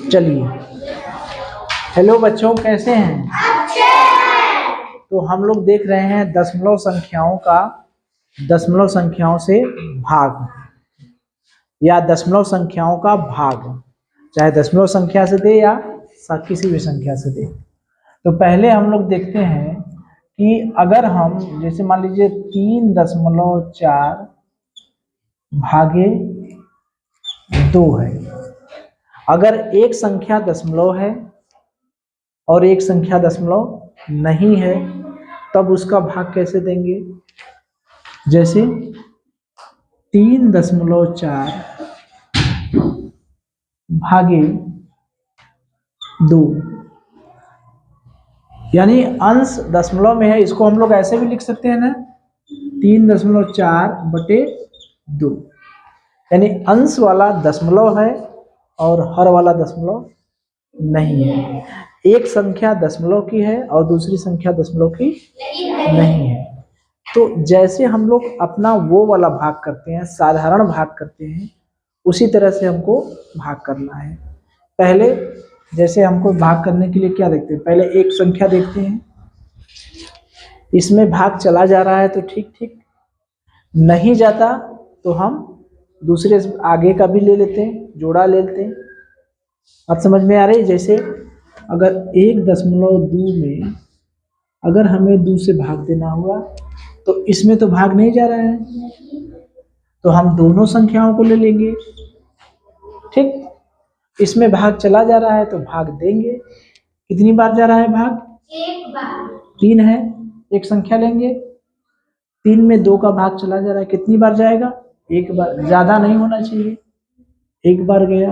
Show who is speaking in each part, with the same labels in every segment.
Speaker 1: चलिए, हेलो बच्चों, कैसे हैं? अच्छे हैं। तो हम लोग देख रहे हैं दशमलव संख्याओं से भाग या दशमलव संख्याओं का भाग, चाहे दशमलव संख्या से दे या किसी भी संख्या से दे। तो पहले हम लोग देखते हैं कि अगर हम जैसे मान लीजिए 3.4 भागे 2 है। अगर एक संख्या दशमलव है और एक संख्या दशमलव नहीं है, तब उसका भाग कैसे देंगे? जैसे 3.4 भागे 2, यानी अंश दशमलव में है। इसको हम लोग ऐसे भी लिख सकते हैं ना, 3.4/2, यानी अंश वाला दशमलव है और हर वाला दशमलव नहीं है। एक संख्या दशमलव की है और दूसरी संख्या दशमलव की नहीं है। तो जैसे हम लोग अपना वो वाला भाग करते हैं, साधारण भाग करते हैं, उसी तरह से हमको भाग करना है। पहले जैसे हमको भाग करने के लिए क्या देखते हैं? पहले एक संख्या देखते हैं, इसमें भाग चला जा रहा है तो ठीक ठीक, नहीं जाता तो हम दूसरे आगे का भी ले लेते हैं, जोड़ा ले लेते हैं। अब समझ में आ रही है? जैसे अगर 1.2 में अगर हमें 2 से भाग देना हुआ तो इसमें तो भाग नहीं जा रहा है, तो हम दोनों संख्याओं को ले लेंगे। ठीक, इसमें भाग चला जा रहा है तो भाग देंगे। कितनी बार जा रहा है भाग? एक बार। 3 है, एक संख्या लेंगे, 3 में 2 का भाग चला जा रहा है, कितनी बार जाएगा? एक बार। ज्यादा नहीं होना चाहिए, एक बार गया।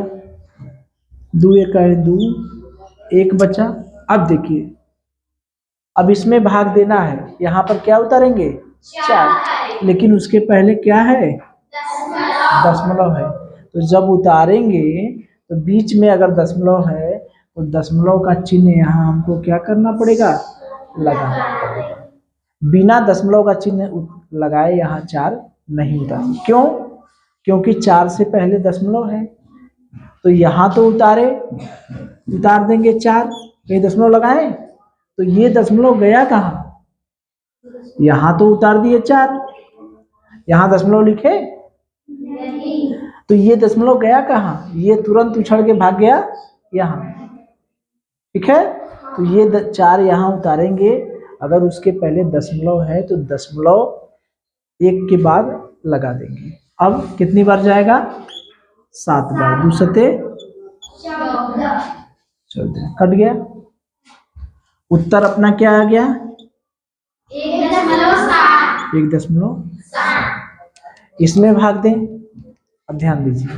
Speaker 1: 2 1 2, 1 बचा। अब देखिए, अब इसमें भाग देना है, यहाँ पर क्या उतारेंगे? 4, लेकिन उसके पहले क्या है? दशमलव है। तो जब उतारेंगे तो बीच में अगर दशमलव है तो दशमलव का चिन्ह यहाँ हमको क्या करना पड़ेगा? लगाना पड़ेगा। बिना दशमलव का चिन्ह लगाए यहाँ 4 नहीं उतारेंगे। क्यों? क्योंकि 4 से पहले दशमलव है, तो यहाँ तो उतार देंगे 4, कहीं दशमलव लगाए तो ये दशमलव गया कहाँ? यहाँ तो उतार दिए 4, यहाँ दशमलव लिखे नहीं, तो ये दशमलव गया कहाँ? ये तुरंत उछल के भाग गया यहाँ। ठीक है, तो ये 4 यहाँ उतारेंगे। अगर उसके पहले दशमलव है तो दशमलव 1 के बाद लगा देंगे। अब कितनी बार जाएगा? 7 बार। 2 सते 14, कट गया। उत्तर अपना क्या आ गया? 1.7। इसमें भाग दें। अब ध्यान दीजिए,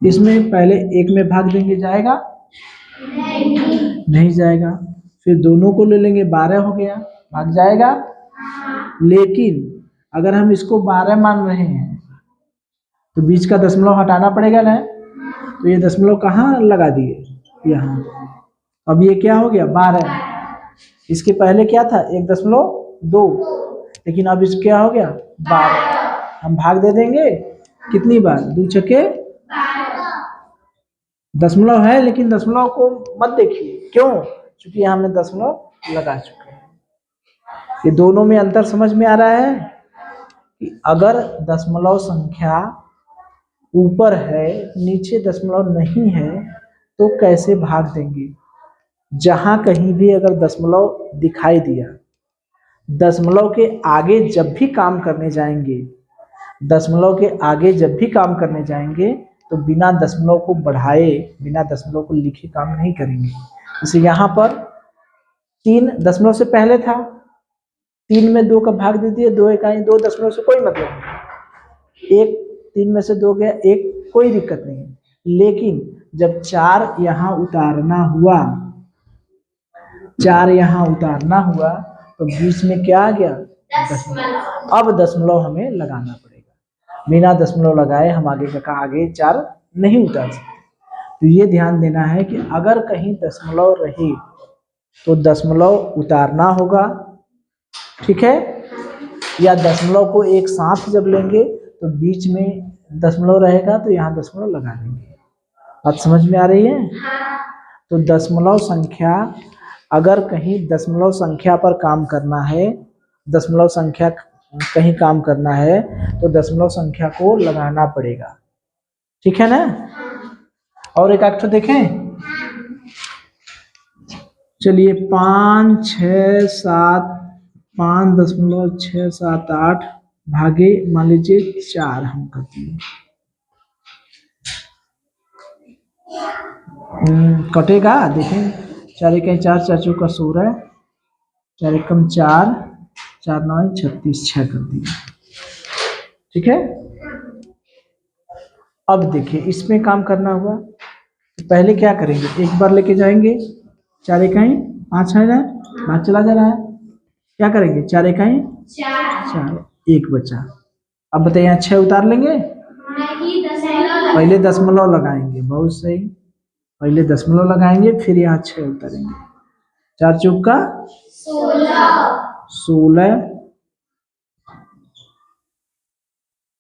Speaker 1: इसमें पहले 1 में भाग देंगे, जाएगा? नहीं जाएगा। फिर दोनों को ले लेंगे, 12 हो गया, भाग जाएगा? लेकिन अगर हम इसको 12 मान रहे हैं तो बीच का दशमलव हटाना पड़ेगा ना, तो ये दशमलव कहाँ लगा दिए? यहाँ। अब ये क्या हो गया? 12। इसके पहले क्या था? 1.2, लेकिन अब इस क्या हो गया? 12। हम भाग दे देंगे कितनी बार? 2 छक्के 12। दशमलव है लेकिन दशमलव को मत देखिए, क्यों? क्योंकि यहाँ हमने दशमलव लगा चुके हैं। ये दोनों में अंतर समझ में आ रहा है कि अगर दशमलव संख्या ऊपर है, नीचे दशमलव नहीं है, तो कैसे भाग देंगे? जहां कहीं भी अगर दशमलव दिखाई दिया, दशमलव के आगे जब भी काम करने जाएंगे, तो बिना दशमलव को बढ़ाए, बिना दशमलव को लिखे काम नहीं करेंगे। जैसे यहाँ पर 3 दशमलव से पहले था, 3 में 2 का भाग दे दिए, 2 इकाई 2 दशमलव से कोई मतलब नहीं। 1 3 में से 2 गया, 1, कोई दिक्कत नहीं। लेकिन जब 4 यहाँ उतारना हुआ, तो बीच में क्या आ गया? दशमलव। अब दशमलव हमें लगाना पड़ेगा। बिना दशमलव लगाए हम आगे का आगे 4 नहीं उतार सकते। तो ये ध्यान देना है कि अगर कहीं दशमलव रहे तो दशमलव उतारना होगा। ठीक है, या दशमलव को एक साथ जब लेंगे तो बीच में दशमलव रहेगा तो यहाँ दशमलव लगा देंगे। बात समझ में आ रही है? तो दशमलव संख्या, अगर कहीं दशमलव संख्या पर काम करना है, दशमलव संख्या कहीं काम करना है तो दशमलव संख्या को लगाना पड़ेगा, ठीक है ना? और एक आठ देखें, चलिए 5, 6, 7, 5.678 भागे मान लीजिए 4 हम कर दिए, कटेगा। देखें 4 1 4, 4 चौका 16, 4 एकम 4, 4 9 36, 6 कर दिए, ठीक है। अब देखिए इसमें काम करना हुआ तो पहले क्या करेंगे, एक बार लेके जाएंगे 4 इकाई 5 है ना, भाग चला जा रहा है, क्या करेंगे 4 इकाई 4, 1 बचा। अब बताइए यहाँ 6 उतार लेंगे, पहले दशमलव लगाएंगे, बहुत सही, पहले दशमलव लगाएंगे फिर यहाँ 6 उतारेंगे, 4 चौका 16,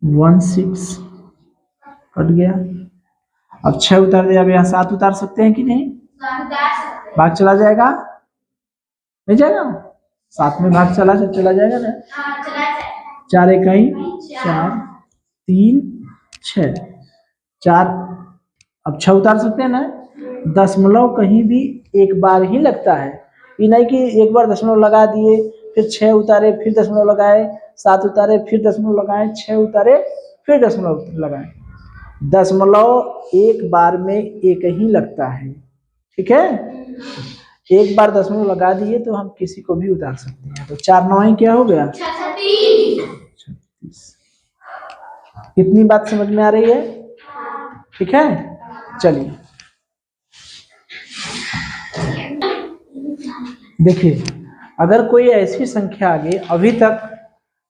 Speaker 1: 16 कट गया। अब 6 उतार दिया, अब यहाँ 7 उतार सकते हैं कि नहीं, भाग चला जाएगा, नहीं जाएगा, 7 में भाग चला जाएगा ना, 4 इकाई 4, 3, 6, 4, अब 6 उतार सकते हैं ना। दशमलव कहीं भी एक बार ही लगता है, ये नहीं कि एक बार दशमलव लगा दिए फिर 6 उतारे फिर दशमलव लगाए, 7 उतारे फिर दशमलव लगाए, 6 उतारे फिर दशमलव लगाए। दशमलव एक बार में एक ही लगता है, ठीक है। एक बार दशमलव लगा दिए तो हम किसी को भी उतार सकते हैं। तो 4 9 क्या हो गया 36। कितनी बात समझ में आ रही है, ठीक है। चलिए देखिए, अगर कोई ऐसी संख्या आगे अभी तक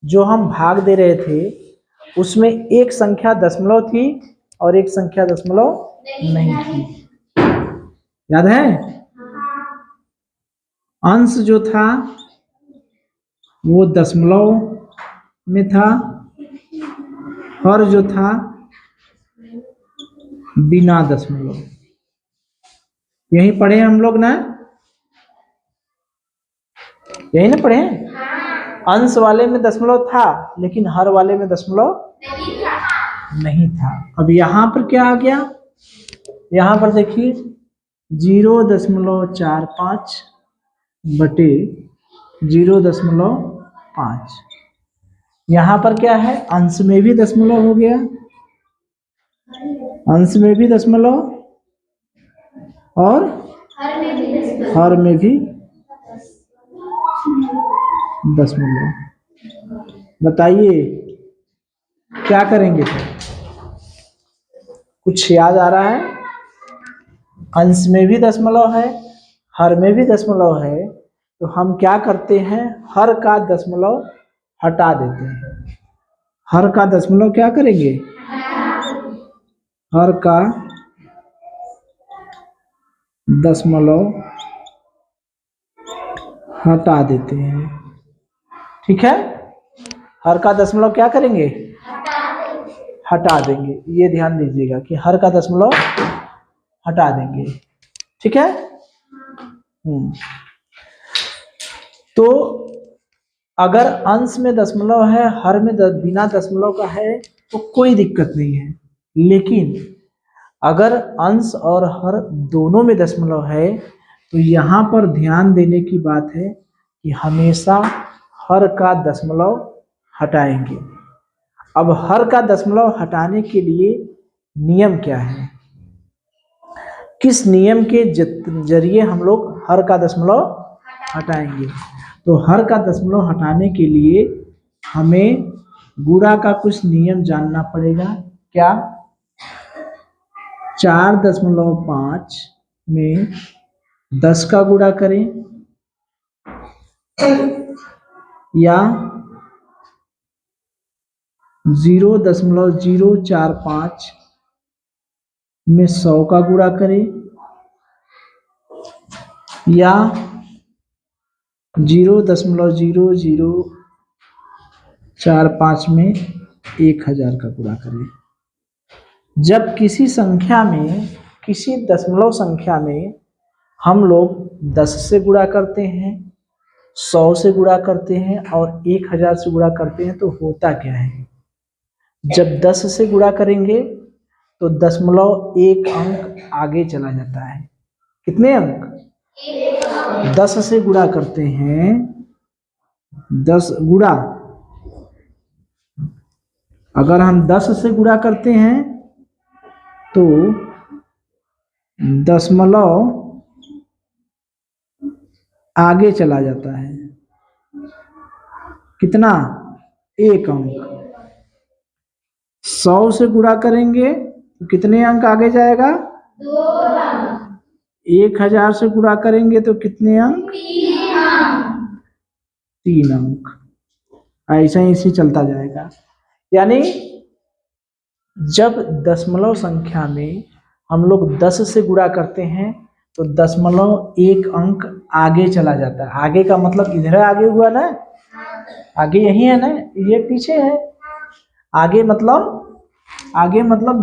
Speaker 1: जो हम भाग दे रहे थे उसमें एक संख्या दशमलव थी और एक संख्या दशमलव नहीं थी, याद है? अंश जो था वो दशमलव में था, हर जो था बिना दशमलव। यही पढ़े हम लोग ना, यही ना पढ़े। अंश वाले में दशमलव था लेकिन हर वाले में दशमलव नहीं था। अब यहाँ पर क्या आ गया, यहाँ पर देखिए 0.45 बटे 0.5। यहाँ पर क्या है, अंश में भी दशमलव हो गया, अंश में भी दशमलव और हर में भी दशमलव। बताइए क्या करेंगे, कुछ याद आ रहा है? अंश में भी दशमलव है, हर में भी दशमलव है, तो हम क्या करते हैं, हर का दशमलव हटा देते हैं। हर का दशमलव क्या करेंगे, हर का दशमलव हटा देते हैं, ठीक है। हर का दशमलव क्या करेंगे, हटा देंगे। ये ध्यान दीजिएगा कि हर का दशमलव हटा देंगे, ठीक है। तो अगर अंश में दशमलव है, हर में बिना दशमलव का है तो कोई दिक्कत नहीं है, लेकिन अगर अंश और हर दोनों में दशमलव है तो यहाँ पर ध्यान देने की बात है कि हमेशा हर का दशमलव हटाएंगे। अब हर का दशमलव हटाने के लिए नियम क्या है, किस नियम के जरिए हम लोग हर का दशमलव हटाएंगे? तो हर का दशमलव हटाने के लिए हमें गुणा का कुछ नियम जानना पड़ेगा। क्या? 4.5 में 10 का गुणा करें या 0.045 में 100 का गुणा करें या 0.0045 में 1000 का गुणा करें। जब किसी संख्या में किसी दशमलव संख्या में हम लोग 10 से गुणा करते हैं, 100 से गुणा करते हैं और 1000 से गुणा करते हैं, तो होता क्या है? जब 10 से गुणा करेंगे तो दशमलव एक अंक आगे चला जाता है। कितने अंक? 10 से गुणा करते हैं, 10 गुणा, अगर हम 10 से गुणा करते हैं तो दशमलव आगे चला जाता है। कितना? एक अंक। 100 से गुणा करेंगे तो कितने अंक आगे जाएगा?
Speaker 2: 2 अंक।
Speaker 1: 1000 से गुणा करेंगे तो कितने अंक? 3 अंक। ऐसा ही इसी चलता जाएगा। यानी जब दशमलव संख्या में हम लोग 10 से गुणा करते हैं तो दशमलव एक अंक आगे चला जाता है। आगे का मतलब इधर आगे हुआ ना, आगे यही है ना, ये पीछे है। आगे मतलब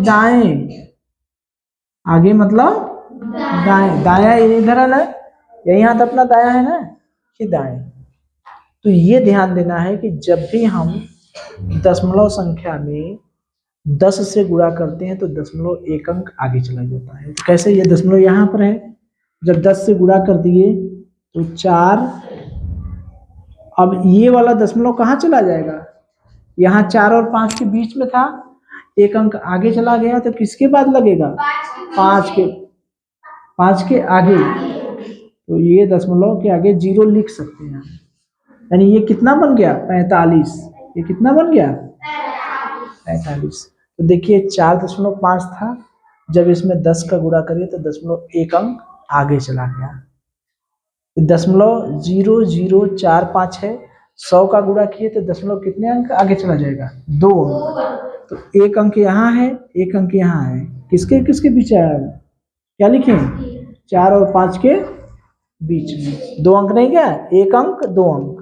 Speaker 1: दाएं, आगे मतलब दाएं, दाया इधर है ना, यही हाथ अपना दाया है ना, कि दाएं। तो ये ध्यान देना है कि जब भी हम दशमलव संख्या में 10 से गुणा करते हैं तो दशमलव एक अंक आगे चला जाता है। तो कैसे? ये दशमलव यहाँ पर है, जब 10 से गुणा कर दिए तो 4, अब ये वाला दशमलव कहाँ चला जाएगा? यहाँ 4 और 5 के बीच में था, एक अंक आगे चला गया, तो किसके बाद लगेगा? 5 के आगे। तो ये दशमलव के आगे 0 लिख सकते हैं, यानी ये कितना बन गया? 45। ये कितना बन गया? 45। तो देखिए 4.5 था, जब इसमें 10 का गुणा करिए तो दशमलव एक अंक आगे चला गया। 0.0045 है, 100 का गुणा किए तो दशमलव कितने अंक आगे चला जाएगा? 2 अंक। तो एक अंक यहाँ है, एक अंक यहाँ है, किसके किसके बीच आया? क्या लिखें? 4 और 5 के बीच में 2 अंक नहीं, क्या? एक अंक 2 अंक,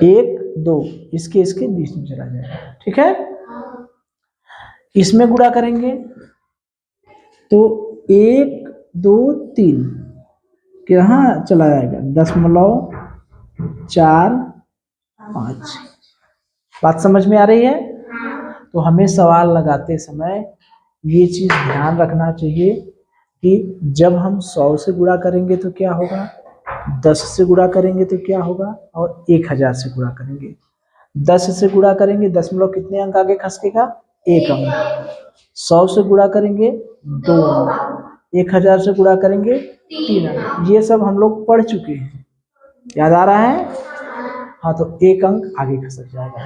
Speaker 1: 1 2, इसके बीच में चला जाएगा। ठीक है, इसमें गुणा करेंगे तो 1 2 3 कहाँ चला जाएगा? 0.45। बात समझ में आ रही है? तो हमें सवाल लगाते समय ये चीज ध्यान रखना चाहिए कि जब हम 100 से गुणा करेंगे तो क्या होगा, 10 से गुणा करेंगे तो क्या होगा, और 1000 से गुणा करेंगे। 10 से गुणा करेंगे दशमलव कितने अंक आगे खसकेगा? एक अंक। 100 से गुणा करेंगे 2 अंक, 1000 से गुणा करेंगे 3 अंक। ये सब हम लोग पढ़ चुके हैं, याद आ रहा है? हाँ, तो एक अंक आगे खसक जाएगा।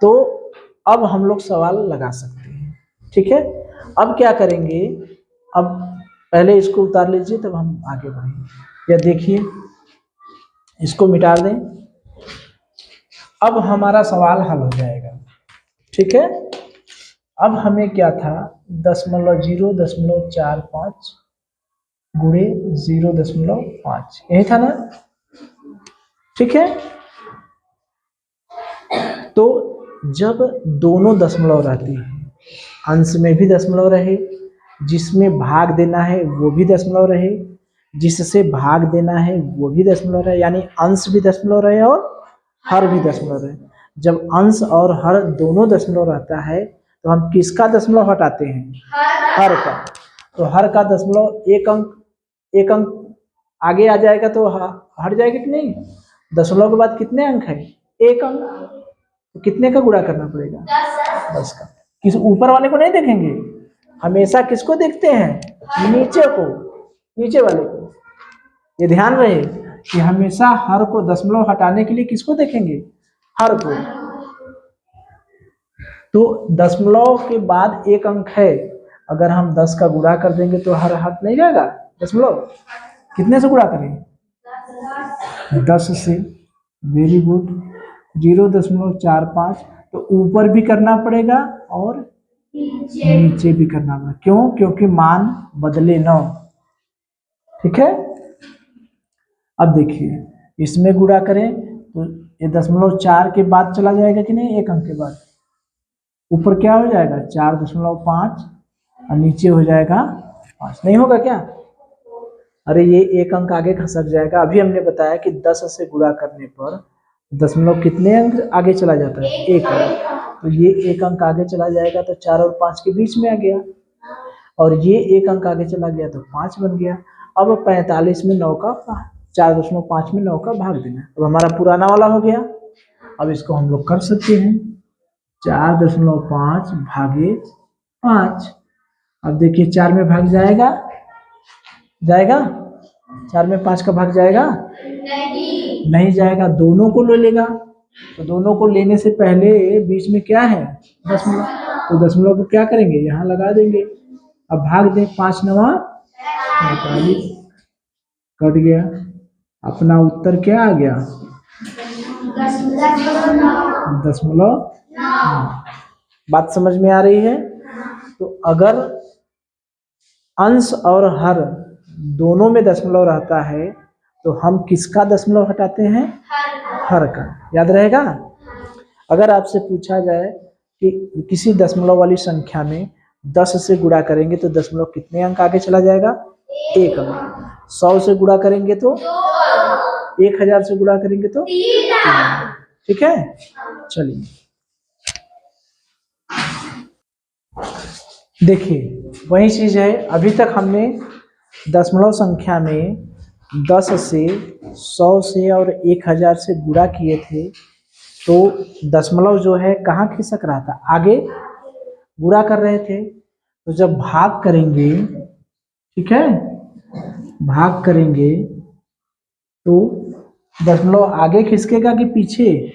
Speaker 1: तो अब हम लोग सवाल लगा सकते हैं। ठीक है, अब क्या करेंगे? अब पहले इसको उतार लीजिए, तब हम आगे बढ़ेंगे। या देखिए, इसको मिटा दें, अब हमारा सवाल हल हो जाएगा। ठीक है, अब हमें क्या था? 0.045 गुणे 0.5, यही था ना? ठीक है, तो जब दोनों दशमलव रहती है, अंश में भी दशमलव रहे, जिसमें भाग देना है वो भी दशमलव रहे, जिससे भाग देना है वो भी दशमलव रहे, यानी अंश भी दशमलव रहे और हर भी दशमलव रहे। जब अंश और हर दोनों दशमलव रहता है तो हम किसका दशमलव हटाते हैं? हर का। तो हर का दशमलव एक अंक आगे आ जाएगा, तो हट जाएगा कि नहीं? दशमलव के बाद कितने अंक है? एक अंक। तो कितने का गुणा करना पड़ेगा? 10 का। किस ऊपर वाले को नहीं देखेंगे, हमेशा किसको देखते हैं? नीचे को, नीचे वाले को। ये ध्यान रहे कि हमेशा हर को दशमलव हटाने के लिए किसको देखेंगे? हर को। तो दशमलव के बाद एक अंक है, अगर हम 10 का गुणा कर देंगे तो हर हट नहीं जाएगा दशमलव। कितने से गुणा करें? 10 से। Very good. 0.45, तो ऊपर भी करना पड़ेगा और नीचे भी करना पड़ेगा। क्यों? क्योंकि मान बदले ना। ठीक है, अब देखिए, इसमें गुणा करें तो ये 0.4 के बाद चला जाएगा कि नहीं? एक अंक के बाद ऊपर क्या हो जाएगा? 4.5, और नीचे हो जाएगा 5। नहीं होगा क्या? अरे ये एक अंक आगे खसक जाएगा। अभी हमने बताया कि 10 से गुणा करने पर दशमलव कितने अंक आगे चला जाता है? 1 अंक। तो ये 1 अंक आगे चला जाएगा तो 4 और 5 के बीच में आ गया, और ये 1 अंक आगे चला गया तो 5 बन गया। अब 45 में 9 का 4.5 में 9 का भाग देना। अब हमारा पुराना वाला हो गया। अब इसको हम लोग कर सकते हैं 4.5 भागे 5। अब देखिए 4 में भाग जाएगा, 4 में 5 का भाग जाएगा? नहीं जाएगा, दोनों को ले लेगा। तो दोनों को लेने से पहले बीच में क्या है? दशमलव। तो दशमलव को क्या करेंगे? यहाँ लगा देंगे। अब भाग दें, 5 9 45 कट गया। अपना उत्तर क्या आ गया? 0.9। बात समझ में आ रही है? तो अगर अंश और हर दोनों में दशमलव रहता है तो हम किसका दशमलव हटाते हैं? हर का। याद रहेगा? अगर आपसे पूछा जाए कि किसी दशमलव वाली संख्या में 10 से गुणा करेंगे तो दशमलव कितने अंक आगे चला जाएगा? 1 अंक। 100 से गुणा करेंगे तो 1000 से गुणा करेंगे तो 3। ठीक है, चलिए देखिए वही चीज है। अभी तक हमने दशमलव संख्या में 10 से 100 से और 1000 से गुणा किए थे, तो दशमलव जो है कहाँ खिसक रहा था? आगे गुणा कर रहे थे। तो जब भाग करेंगे, ठीक है, भाग करेंगे तो दशमलव आगे खिसकेगा कि पीछे?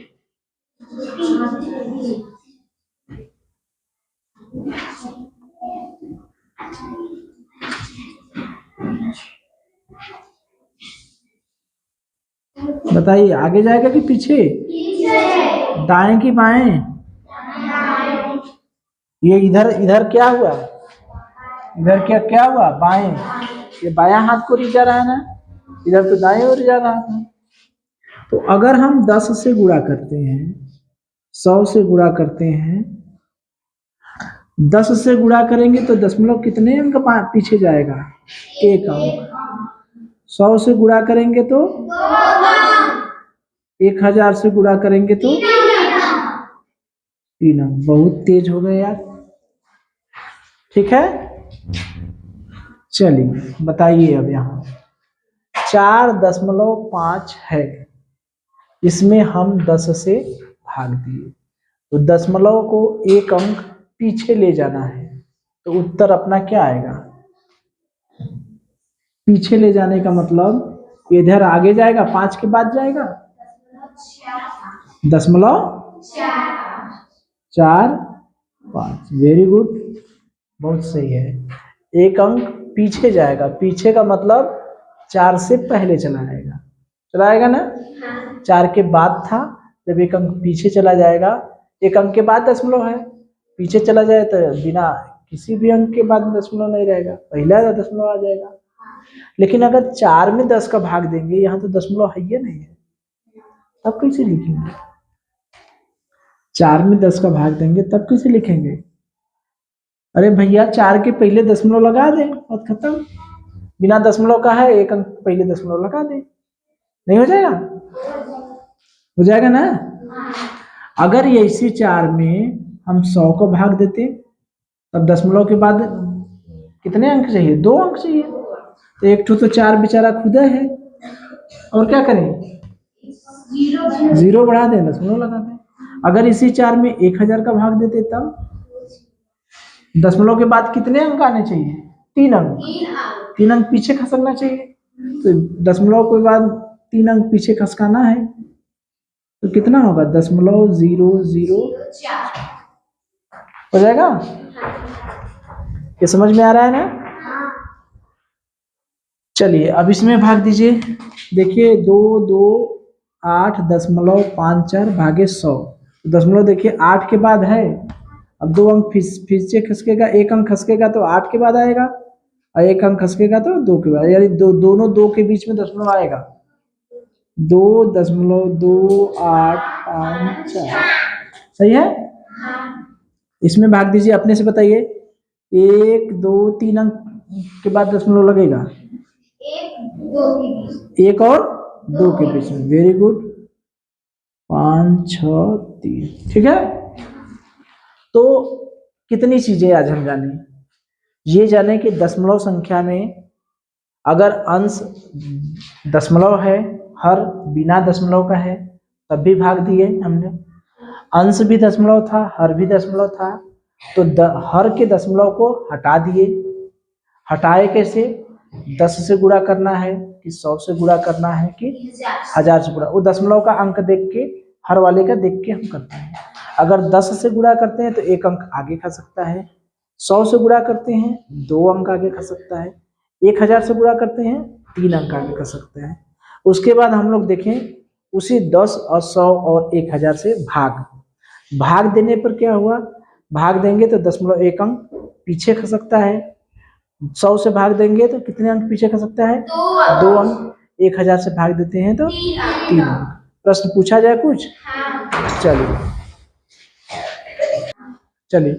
Speaker 1: बताइए, आगे जाएगा कि पीछे? दाएं कि बाएं? ये इधर क्या हुआ? इधर क्या हुआ? बाएं। ये बायां हाथ को जा रहा है ना, इधर तो दाएं ओर जा रहा था। तो अगर हम 10 से गुणा करते हैं, 100 से गुणा करते हैं, 10 से गुणा करेंगे तो दशमलव कितने अंक पीछे जाएगा? 1 अंक। 100 से गुणा करेंगे तो 1000 से गुणा करेंगे तो 3 अंक। बहुत तेज हो गए यार। ठीक है, चलिए बताइए। अब यहाँ 4.5 है, इसमें हम 10 से भाग दिए, तो दशमलव को 1 अंक पीछे ले जाना है। तो उत्तर अपना क्या आएगा? पीछे ले जाने का मतलब इधर आगे जाएगा, 5 के बाद जाएगा, 0.45। वेरी गुड, बहुत सही है। 1 अंक पीछे जाएगा। पीछे का मतलब 4 से पहले चला आएगा ना? 4 के बाद था, जब 1 अंक पीछे चला जाएगा, 1 अंक के बाद दशमलव है, पीछे चला जाए तो बिना किसी भी अंक के बाद दशमलव नहीं रहेगा, पहला दशमलव आ जाएगा। लेकिन अगर 4 में 10 का भाग देंगे, यहाँ तो दशमलव है ही नहीं है, तब कैसे लिखेंगे? 4 में 10 का भाग देंगे तब कैसे लिखेंगे? अरे भैया 4 के पहले दशमलव लगा दें और खत्म। बिना दशमलव का है, 1 अंक पहले दशमलव लगा दें, नहीं हो जाएगा? हो जाएगा ना? अगर ये इसी 4 में हम 100 को भाग देते, तब दशमलव के बाद कितने अंक चाहिए? 2 अंक चाहिए। तो एक तो 4 बेचारा खुदा है, और क्या करें? 0 बढ़ा दें, दशमलव लगा दें। अगर इसी 4 में 1000 का भाग देते, तब दशमलव के बाद कितने अंक आने चाहिए? 3 अंक। 3 अंक पीछे खसकना चाहिए। तो दशमलव के बाद 3 अंक पीछे खसकाना है, तो कितना होगा? 0.0004 हो जाएगा? ये समझ में आ रहा है ना? चलिए अब इसमें भाग दीजिए। देखिए 228.54 भागे 100। दशमलव देखिए 8 के बाद है, अब 2 अंक फिर से खसकेगा, 1 अंक खसकेगा तो 8 के बाद आएगा, और 1 अंक खसकेगा तो 2 के बाद, यानी दोनों 2 के बीच में दशमलव आएगा। 2.2854 सही है? इसमें भाग दीजिए, अपने से बताइए। 1 2 3 अंक के बाद दशमलव लगेगा,
Speaker 2: 1 2 के बीच,
Speaker 1: 1 और 2 के बीच में। Very good. 5 6 3, ठीक है। तो कितनी चीजें आज हम जाने, ये जाने कि दशमलव संख्या में अगर अंश दशमलव है, हर बिना दशमलव का है, तब भी भाग दिए हमने। अंश भी दशमलव था, हर भी दशमलव था, तो हर के दशमलव को हटा दिए। हटाए कैसे? 10 से गुणा करना है कि 100 से गुणा करना है कि 1000 से गुणा, वो दशमलव का अंक देख के, हर वाले का देख के हम करते हैं। अगर 10 से गुणा करते हैं तो 1 अंक आगे खा सकता है, 100 से गुणा करते हैं 2 अंक आगे खा सकता है, 1000 से गुणा करते हैं 3 अंक आगे खा सकते हैं। उसके बाद हम लोग देखें उसी 10 और 100 और 1000 से भाग देने पर क्या हुआ? भाग देंगे तो दशमलव 1 अंक पीछे खा सकता है, 100 से भाग देंगे तो कितने अंक पीछे खा सकता है? 2 अंक। 1000 से भाग देते हैं तो 3 अंक। प्रश्न पूछा जाए कुछ? चलिए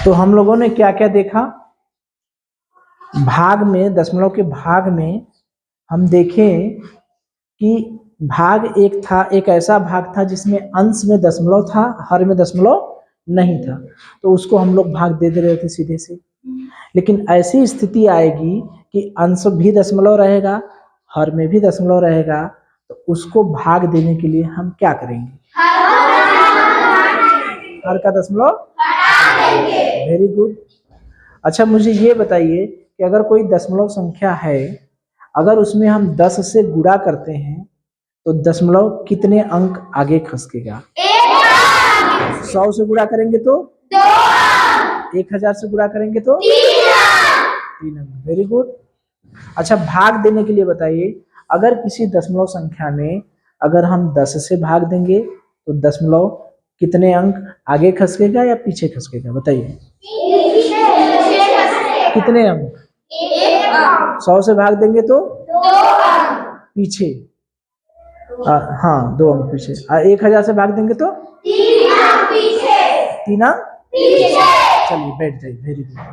Speaker 1: तो हम लोगों ने क्या क्या देखा? भाग में, दशमलव के भाग में हम देखें कि भाग एक था, एक ऐसा भाग था जिसमें अंश में दशमलव था, हर में दशमलव नहीं था, तो उसको हम लोग भाग दे रहे थे सीधे से। लेकिन ऐसी स्थिति आएगी कि अंश भी दशमलव रहेगा, हर में भी दशमलव रहेगा, तो उसको भाग देने के लिए हम क्या करेंगे? हर का दशमलव। Very good. अच्छा मुझे ये बताइए कि अगर कोई दशमलव संख्या है, अगर उसमें हम 10 से गुणा करते हैं तो दशमलव कितने अंक आगे खसकेगा? 100 से गुणा करेंगे तो 2 अंक, 1000 से गुणा करेंगे तो 3 अंक। Very good. अच्छा भाग देने के लिए बताइए, अगर किसी दशमलव संख्या में अगर हम 10 से भाग देंगे तो दशमलव कितने अंक आगे खसकेगा या पीछे खसकेगा? बताइए कितने अंक? 100 से भाग देंगे तो 2 अंक पीछे, हाँ 2 अंक पीछे। 1000 से भाग देंगे तो 3 अंक पीछे, 3 अंक पीछे। चलिए बैठ जाइए। Very good.